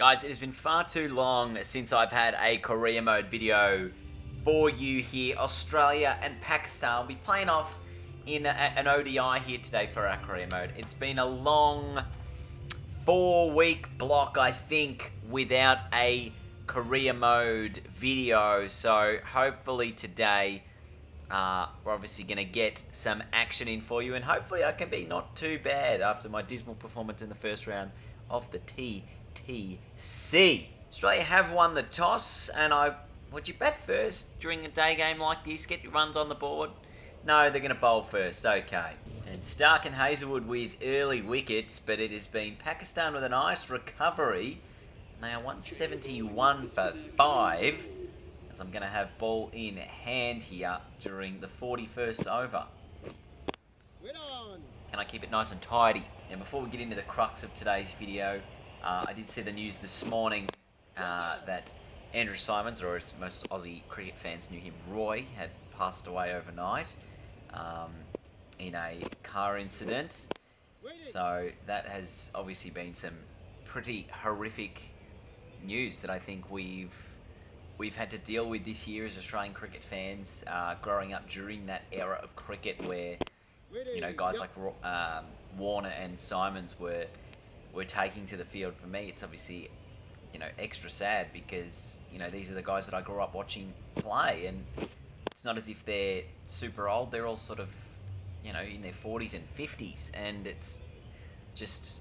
Guys, it has been far too long since I've had a career mode video for you here. Australia and Pakistan will be playing off in an ODI here today for our career mode. It's been a long 4-week block, I think, without a career mode video. So hopefully today we're obviously going to get some action in for you, and hopefully I can be not too bad after my dismal performance in the first round of the TTC. Australia have won the toss, and would you bat first during a day game like this? Get your runs on the board? No, they're going to bowl first. Okay. And Stark and Hazelwood with early wickets, but it has been Pakistan with a nice recovery. They are 171 for 5, as I'm going to have ball in hand here during the 41st over. Can I keep it nice and tidy? And before we get into the crux of today's video, I did see the news this morning that Andrew Symonds, or as most Aussie cricket fans knew him, Roy, had passed away overnight in a car incident. So that has obviously been some pretty horrific news that I think we've had to deal with this year as Australian cricket fans, growing up during that era of cricket where, you know, guys like Warner and Symonds were taking to the field. For me, it's obviously, you know, extra sad because, you know, these are the guys that I grew up watching play, and it's not as if they're super old. They're all sort of, you know, in their 40s and 50s, and it's just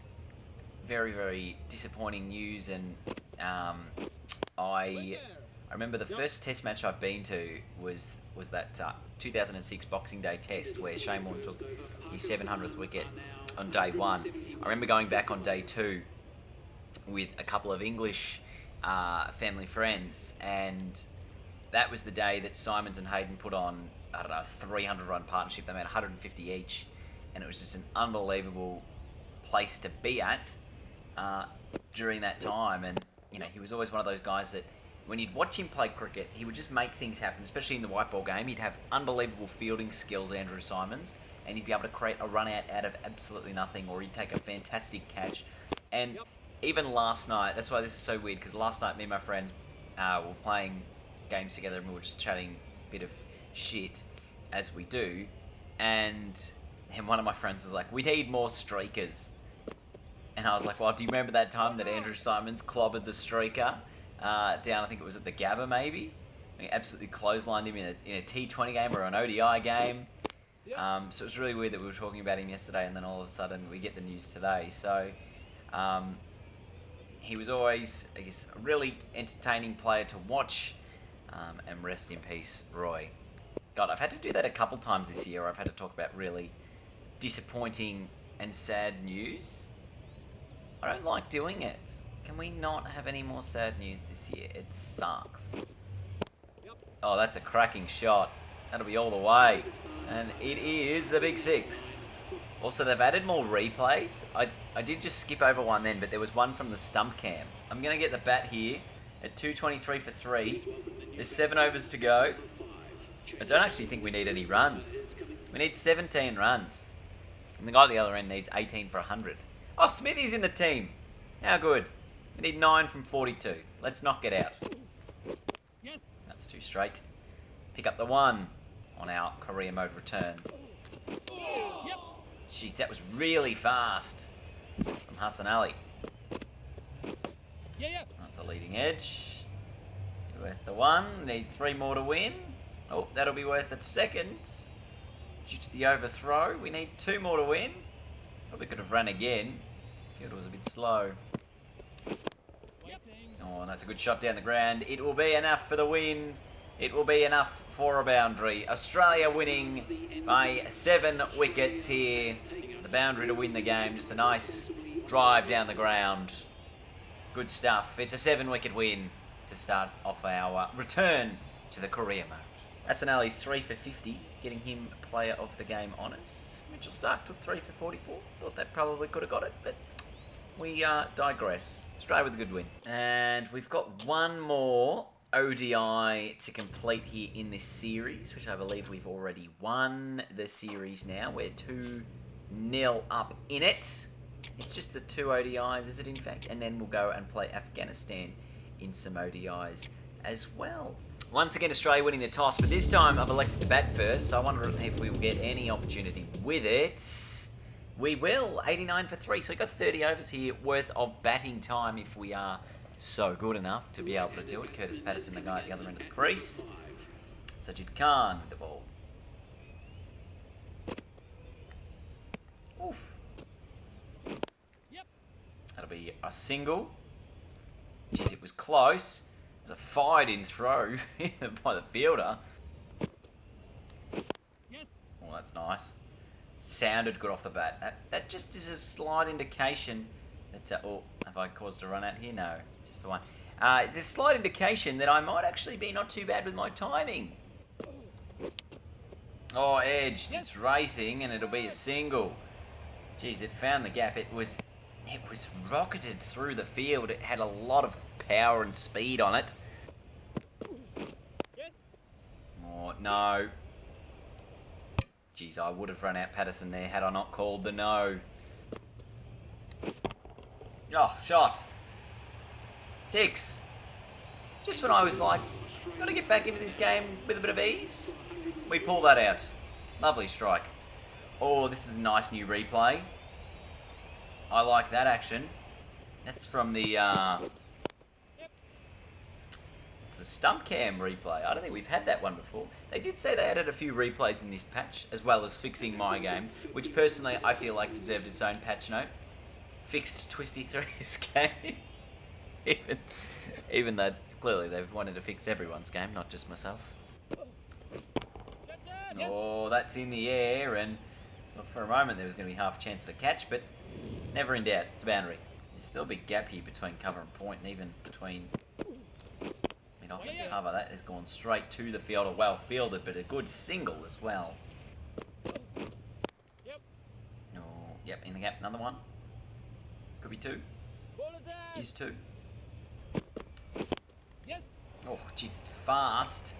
very, very disappointing news. And I remember the first test match I've been to was that 2006 Boxing Day test where Shane Warne took his 700th wicket on day one. I remember going back on day two with a couple of English family friends, and that was the day that Symonds and Hayden put on, I don't know, a 300-run partnership. They made 150 each, and it was just an unbelievable place to be at during that time. And, you know, he was always one of those guys that when you'd watch him play cricket, he would just make things happen, especially in the white ball game. He'd have unbelievable fielding skills, Andrew Symonds, and he'd be able to create a run out of absolutely nothing, or he'd take a fantastic catch. And even last night, that's why this is so weird, because last night me and my friends were playing games together, and we were just chatting a bit of shit, as we do, and one of my friends was like, "We need more streakers." And I was like, well, do you remember that time that Andrew Symonds clobbered the streaker down, I think it was at the Gabba maybe? He absolutely clotheslined him in a T20 game or an ODI game. So it was really weird that we were talking about him yesterday, and then all of a sudden we get the news today. So he was always, I guess, a really entertaining player to watch, and rest in peace, Roy. God, I've had to do that a couple times this year. I've had to talk about really disappointing and sad news. I don't like doing it. Can we not have any more sad news this year? It sucks. Oh, that's a cracking shot. That'll be all the way. And it is a big 6. Also, they've added more replays. I did just skip over one then, but there was one from the stump cam. I'm going to get the bat here at 223 for 3. There's 7 overs to go. I don't actually think we need any runs. We need 17 runs. And the guy at the other end needs 18 for 100. Oh, Smithy's in the team. How good. We need 9 from 42. Let's knock it out. That's too straight. Pick up the 1 on our career mode return. Jeez, that was really fast from Hassan Ali. That's a leading edge. Worth the 1. Need 3 more to win. Oh, that'll be worth it second. Due to the overthrow, we need 2 more to win. Probably could have run again. Field was a bit slow. Oh, and that's a good shot down the ground. It will be enough for the win. It will be enough for a boundary. Australia winning by 7 wickets here. The boundary to win the game. Just a nice drive down the ground. Good stuff. It's a 7-wicket win to start off our return to the career mode. Hassan Ali's 3 for 50, getting him player of the game honours. Mitchell Stark took 3 for 44. Thought that probably could have got it, but we digress. Australia with a good win. And we've got one more ODI to complete here in this series, which I believe we've already won the series now. We're 2-0 up in it. It's just the 2 ODIs, is it in fact? And then we'll go and play Afghanistan in some ODIs as well. Once again, Australia winning the toss, but this time I've elected to bat first, so I wonder if we will get any opportunity with it. We will. 89 for 3, so we've got 30 overs here worth of batting time if we are so good enough to be able to do it. Curtis Patterson, the guy at the other end of the crease. Sajid Khan with the ball. Oof. That'll be a single. Jeez, it was close. There's a fired-in throw by the fielder. Oh, that's nice. Sounded good off the bat. That just is a slight indication that... oh, have I caused a run out here? No, just the one. It's a slight indication that I might actually be not too bad with my timing. Oh, edged. It's racing, and it'll be a single. Jeez, it found the gap. It was rocketed through the field. It had a lot of power and speed on it. Oh, no. Jeez, I would have run out Patterson there had I not called the no. Oh, shot. 6. Just when I was like, got to get back into this game with a bit of ease, we pull that out. Lovely strike. Oh, this is a nice new replay. I like that action. That's from the, it's the stump cam replay. I don't think we've had that one before. They did say they added a few replays in this patch, as well as fixing my game, which personally I feel like deserved its own patch note. Fixed Twisty 3's game. even though clearly they've wanted to fix everyone's game, not just myself. Oh, that's in the air, and look, for a moment there was going to be half a chance of a catch, but never in doubt. It's a boundary. There's still a big gap here between cover and point, and even between mid-off and cover. That has gone straight to the fielder. Well fielded, but a good single as well. Oh, yep, in the gap. Another one. Could be 2. Is 2. Oh, jeez, it's fast.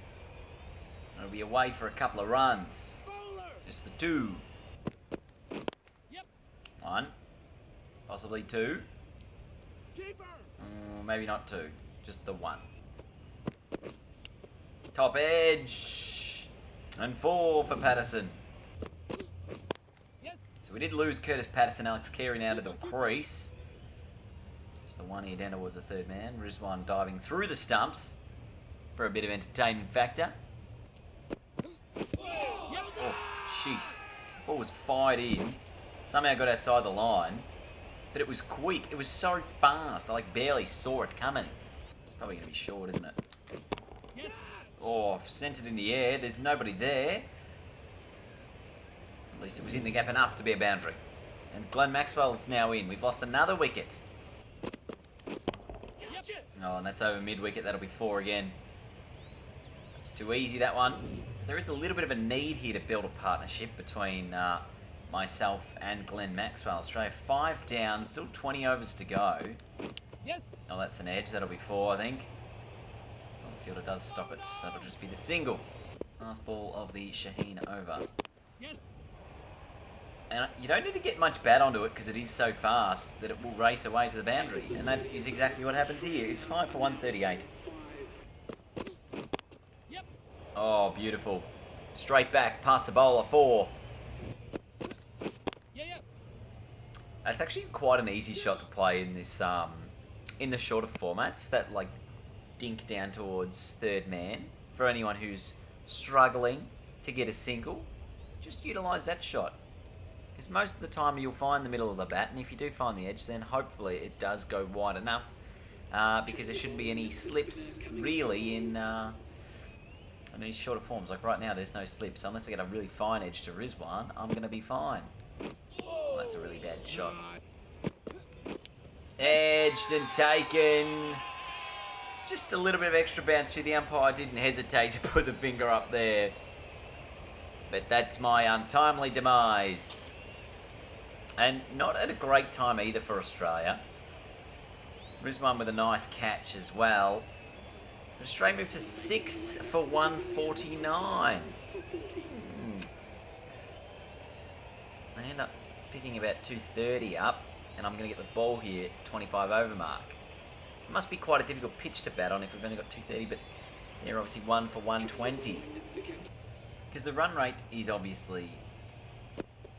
It'll be away for a couple of runs. Just the 2. 1. Possibly 2. Maybe not 2. Just the 1. Top edge. And 4 for Patterson. So we did lose Curtis Patterson, Alex Carey now to the crease. Just the one here down towards the third man. Rizwan diving through the stumps for a bit of entertainment factor. Oh, jeez. Ball was fired in. Somehow got outside the line. But it was quick. It was so fast. I barely saw it coming. It's probably going to be short, isn't it? Oh, sent it in the air. There's nobody there. At least it was in the gap enough to be a boundary. And Glenn Maxwell's now in. We've lost another wicket. Oh, and that's over mid-wicket. That'll be 4 again. It's too easy, that one. There is a little bit of a need here to build a partnership between myself and Glenn Maxwell. Australia 5 down, still 20 overs to go. Oh, that's an edge. That'll be 4, I think. Oh, the fielder does stop it. So that'll just be the single. Last ball of the Shaheen over. And you don't need to get much bat onto it because it is so fast that it will race away to the boundary. And that is exactly what happens here. It's 5 for 138. Oh, beautiful. Straight back, past the bowler, 4. That's actually quite an easy shot to play in this, in the shorter formats. That, dink down towards third man. For anyone who's struggling to get a single, just utilise that shot. Because most of the time you'll find the middle of the bat, and if you do find the edge, then hopefully it does go wide enough. Because there shouldn't be any slips, really, in these shorter forms. Like right now, there's no slips. Unless I get a really fine edge to Rizwan, I'm going to be fine. Oh, that's a really bad shot. Edged and taken. Just a little bit of extra bounce to the umpire. Didn't hesitate to put the finger up there. But that's my untimely demise. And not at a great time either for Australia. Rizwan with a nice catch as well. Australia moved to 6 for 149. They end up picking about 230 up. and I'm going to get the ball here at 25 over mark. So it must be quite a difficult pitch to bat on if we've only got 230, but they're obviously 1 for 120. Because the run rate is obviously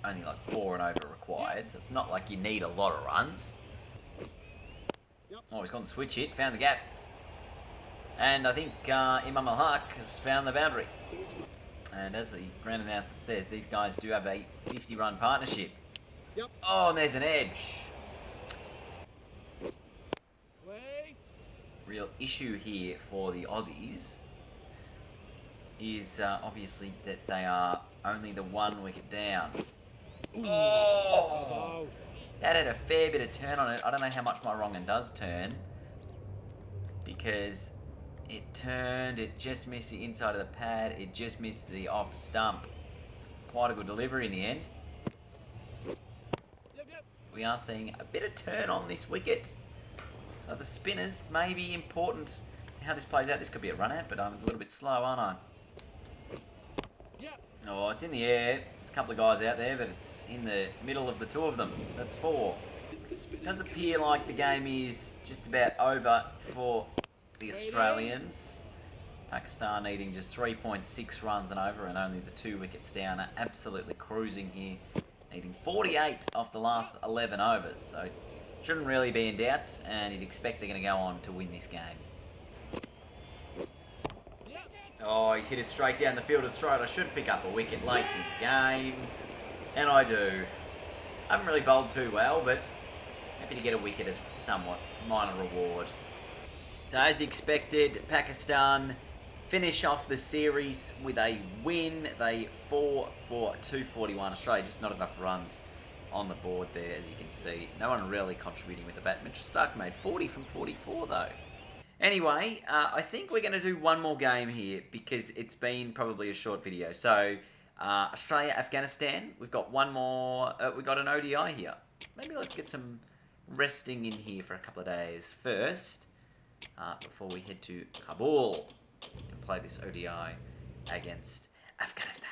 only like 4 and over required, so it's not like you need a lot of runs. Oh, he's gone to switch hit, found the gap. And I think Imam Al-Haq has found the boundary. And as the ground announcer says, these guys do have a 50-run partnership. Oh, and there's an edge. Real issue here for the Aussies is obviously that they are only the 1 wicket down. Oh! That had a fair bit of turn on it. I don't know how much my wrong end does turn, because it turned, it just missed the inside of the pad, it just missed the off stump. Quite a good delivery in the end. We are seeing a bit of turn on this wicket. So the spinners may be important to how this plays out. This could be a run out, but I'm a little bit slow, aren't I? Oh, it's in the air. There's a couple of guys out there, but it's in the middle of the 2 of them. So that's 4. It does appear like the game is just about over for the Australians. Pakistan needing just 3.6 runs and over, and only the 2 wickets down. Are absolutely cruising here. Needing 48 off the last 11 overs. So shouldn't really be in doubt, and you'd expect they're going to go on to win this game. Oh, he's hit it straight down the field of straight. I should pick up a wicket late in the game, and I do. I haven't really bowled too well, but happy to get a wicket as somewhat minor reward. So as expected, Pakistan finish off the series with a win. They 4 for 241. Australia just not enough runs on the board there, as you can see. No one really contributing with the bat. Mitchell Starc made 40 from 44 though. Anyway, I think we're going to do one more game here because it's been probably a short video. So, Australia, Afghanistan. We've got one more. We've got an ODI here. Maybe let's get some resting in here for a couple of days first, before we head to Kabul and play this ODI against Afghanistan.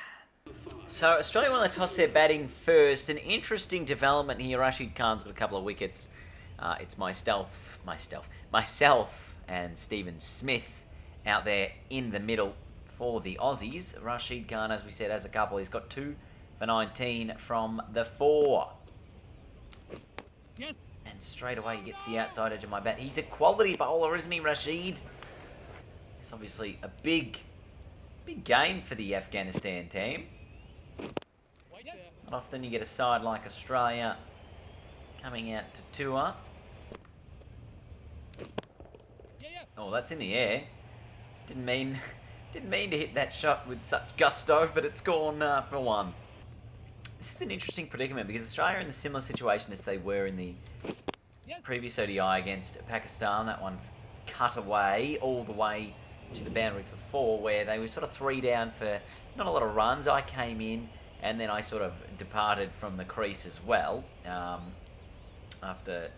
So Australia won the toss, their batting first. An interesting development here. Rashid Khan's got a couple of wickets. It's myself, and Stephen Smith out there in the middle for the Aussies. Rashid Khan, as we said, has a couple. He's got 2 for 19 from the 4. Yes. And straight away he gets the outside edge of my bat. He's a quality bowler, isn't he, Rashid? It's obviously a big game for the Afghanistan team. Not often you get a side like Australia coming out to tour. Oh, that's in the air. Didn't mean to hit that shot with such gusto, but it's gone for 1. This is an interesting predicament because Australia are in a similar situation as they were in the previous ODI against Pakistan. That one's cut away all the way to the boundary for 4, where they were sort of 3 down for not a lot of runs. I came in and then I sort of departed from the crease as well after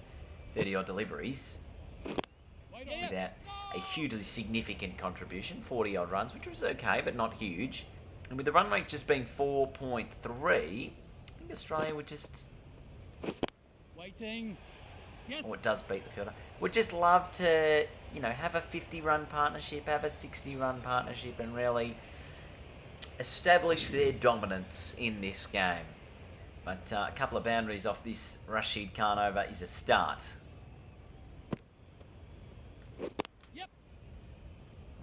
30-odd deliveries without a hugely significant contribution, 40-odd runs, which was okay, but not huge. And with the run rate just being 4.3, I think Australia would just... Waiting. Yes. Oh, it does beat the fielder. Would just love to, have a 50-run partnership, have a 60-run partnership, and really establish their dominance in this game. But a couple of boundaries off this Rashid Khan over is a start.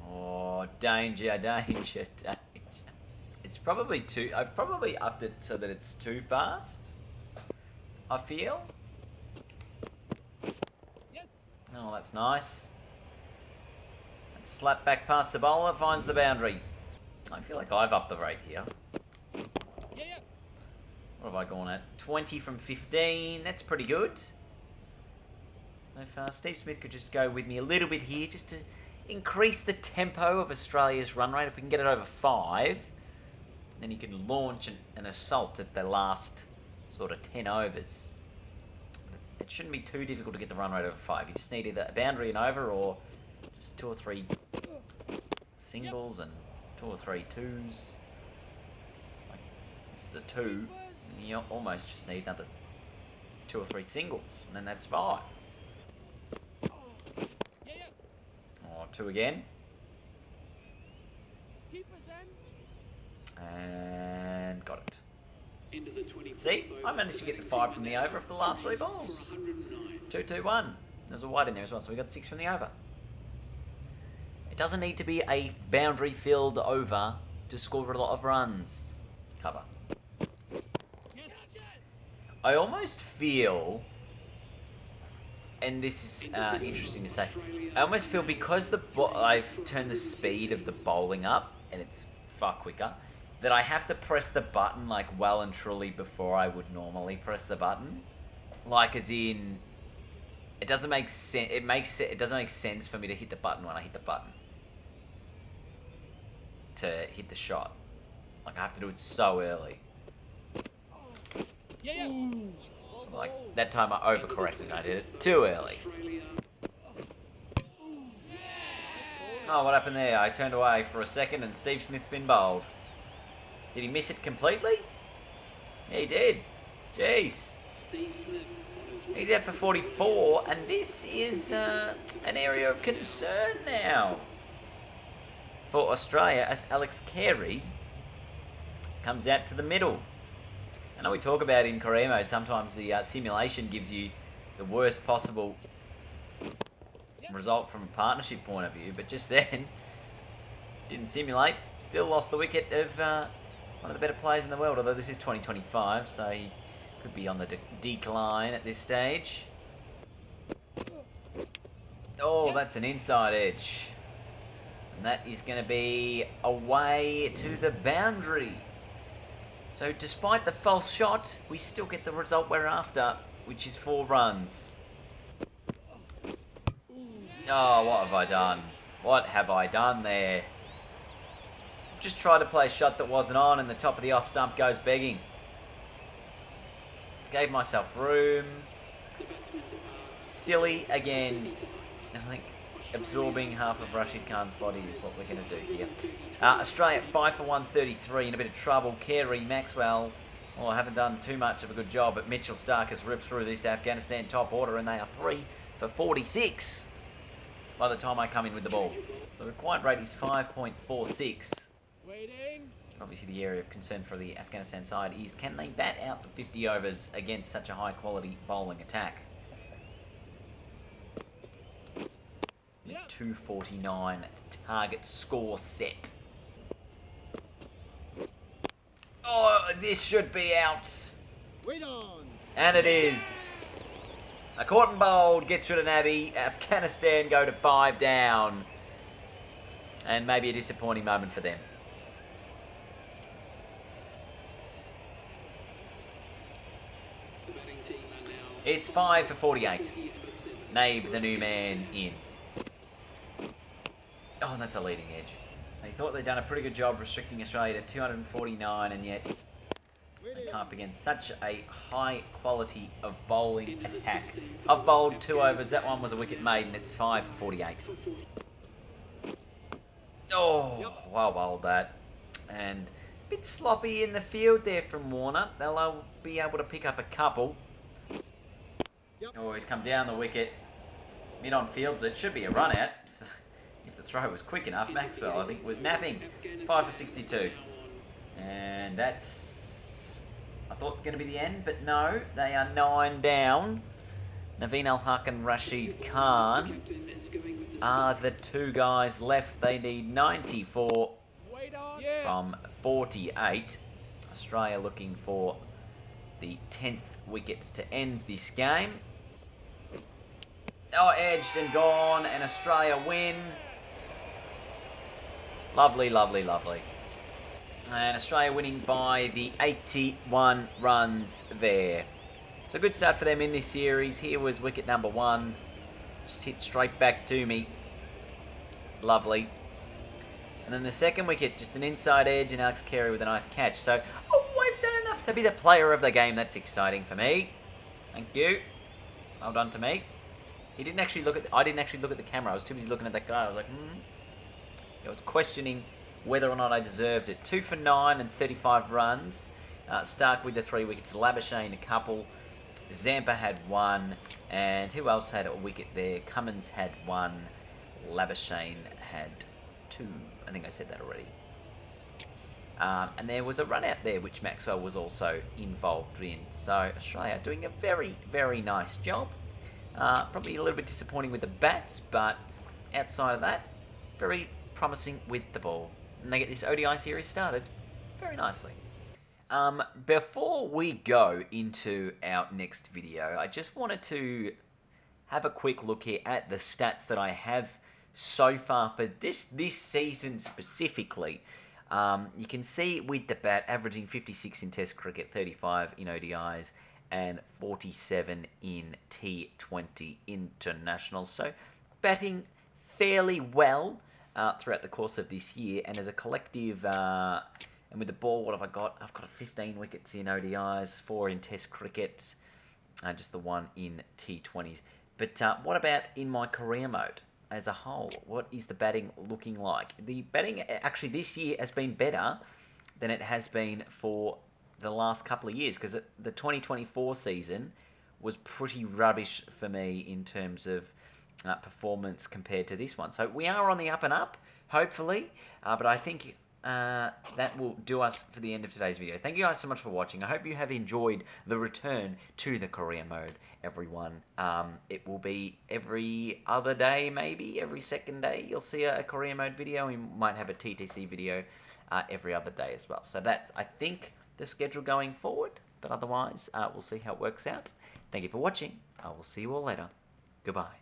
Oh, danger. It's probably too... I've probably upped it so that it's too fast, I feel. Oh, that's nice. And slap back past the bowler, finds the boundary. I feel like I've upped the rate here. What have I gone at? 20 from 15. That's pretty good. So far, Steve Smith could just go with me a little bit here just to increase the tempo of Australia's run rate. If we can get it over 5, then you can launch an assault at the last sort of 10 overs. It shouldn't be too difficult to get the run rate over 5. You just need either a boundary and over, or just 2 or 3 singles and 2 or 3 twos. Like, this is a 2, and you almost just need another 2 or 3 singles, and then that's 5. Oh, 2 again. And got it. See, I managed to get the 5 from the over of the last 3 balls. 2-2-1. There's a wide in there as well, so we got 6 from the over. It doesn't need to be a boundary-filled over to score a lot of runs. Cover. I almost feel, and this is interesting to say, I almost feel because I've turned the speed of the bowling up, and it's far quicker, that I have to press the button like well and truly before I would normally press the button. Like as in, it doesn't make sense. It doesn't make sense for me to hit the button when I hit the button to hit the shot. Like I have to do it so early. Like that time I overcorrected and I did it too early. Oh, what happened there? I turned away for a second and Steve Smith's been bowled. Did he miss it completely? Yeah, he did. Jeez. He's out for 44, and this is an area of concern now for Australia as Alex Carey comes out to the middle. I know we talk about in career mode, sometimes the simulation gives you the worst possible result from a partnership point of view, but just then, didn't simulate, still lost the wicket of one of the better players in the world, although this is 2025, so he could be on the decline at this stage. Oh, that's an inside edge. And that is going to be away to the boundary. So despite the false shot, we still get the result we're after, which is 4 runs. Oh, what have I done? What have I done there? I've just tried to play a shot that wasn't on and the top of the off stump goes begging. Gave myself room. Silly again. I think absorbing half of Rashid Khan's body is what we're going to do here. Australia 5 for 133 in a bit of trouble. Carey, Maxwell, well, I haven't done too much of a good job, but Mitchell Stark has ripped through this Afghanistan top order and they are 3 for 46 by the time I come in with the ball. So the required rate is 5.46. Obviously the area of concern for the Afghanistan side is can they bat out the 50 overs against such a high quality bowling attack? 249 target score set. Oh, this should be out. And it is. A caught and bowled gets rid of Nabby. Afghanistan go to 5 down. And maybe a disappointing moment for them. It's 5 for 48. Nabe, the new man, in. Oh, and that's a leading edge. They thought they'd done a pretty good job restricting Australia to 249, and yet they come up against such a high quality of bowling attack. I've bowled 2 overs. That one was a wicket maiden. It's 5 for 48. Oh, well bowled that. And a bit sloppy in the field there from Warner. They'll be able to pick up a couple. Oh, he's come down the wicket. Mid-on fields it. Should be a run out. If the throw was quick enough. Maxwell, I think, was napping. 5 for 62. And that's, I thought, going to be the end, but no. They are 9 down. Naveen Al-Haq and Rashid Khan are the 2 guys left. They need 94 from 48. Australia looking for the 10th wicket to end this game. Oh, edged and gone, and Australia win. Lovely, lovely, lovely. And Australia winning by the 81 runs there. So good start for them in this series. Here was wicket number 1. Just hit straight back to me. Lovely. And then the second wicket, just an inside edge and Alex Carey with a nice catch. So, oh, I've done enough to be the player of the game. That's exciting for me. Thank you. Well done to me. He didn't actually look at. I didn't actually look at the camera. I was too busy looking at that guy. I was like, I was questioning whether or not I deserved it. 2 for 9 and 35 runs. Stark with the 3 wickets. Labuschagne a couple. Zampa had 1, and who else had a wicket there? Cummins had 1, Labuschagne had 2. I think I said that already. And there was a run out there, which Maxwell was also involved in. So Australia doing a very, very nice job. Probably a little bit disappointing with the bats, but outside of that, very promising with the ball. And they get this ODI series started very nicely. Before we go into our next video, I just wanted to have a quick look here at the stats that I have so far for this season specifically. You can see with the bat averaging 56 in Test cricket, 35 in ODIs, and 47 in T20 internationals. So batting fairly well throughout the course of this year, and as a collective, and with the ball, what have I got? I've got 15 wickets in ODIs, 4 in Test cricket, just the 1 in T20s. But what about in my career mode as a whole? What is the batting looking like? The batting actually this year has been better than it has been for the last couple of years, because the 2024 season was pretty rubbish for me in terms of performance compared to this one. So we are on the up and up, hopefully, but I think that will do us for the end of today's video. Thank you guys so much for watching. I hope you have enjoyed the return to the career mode, everyone. It will be every other day, maybe every second day you'll see a career mode video. We might have a TTC video every other day as well. So that's, I think, the schedule going forward, but otherwise we'll see how it works out. Thank you for watching. I will see you all later. Goodbye.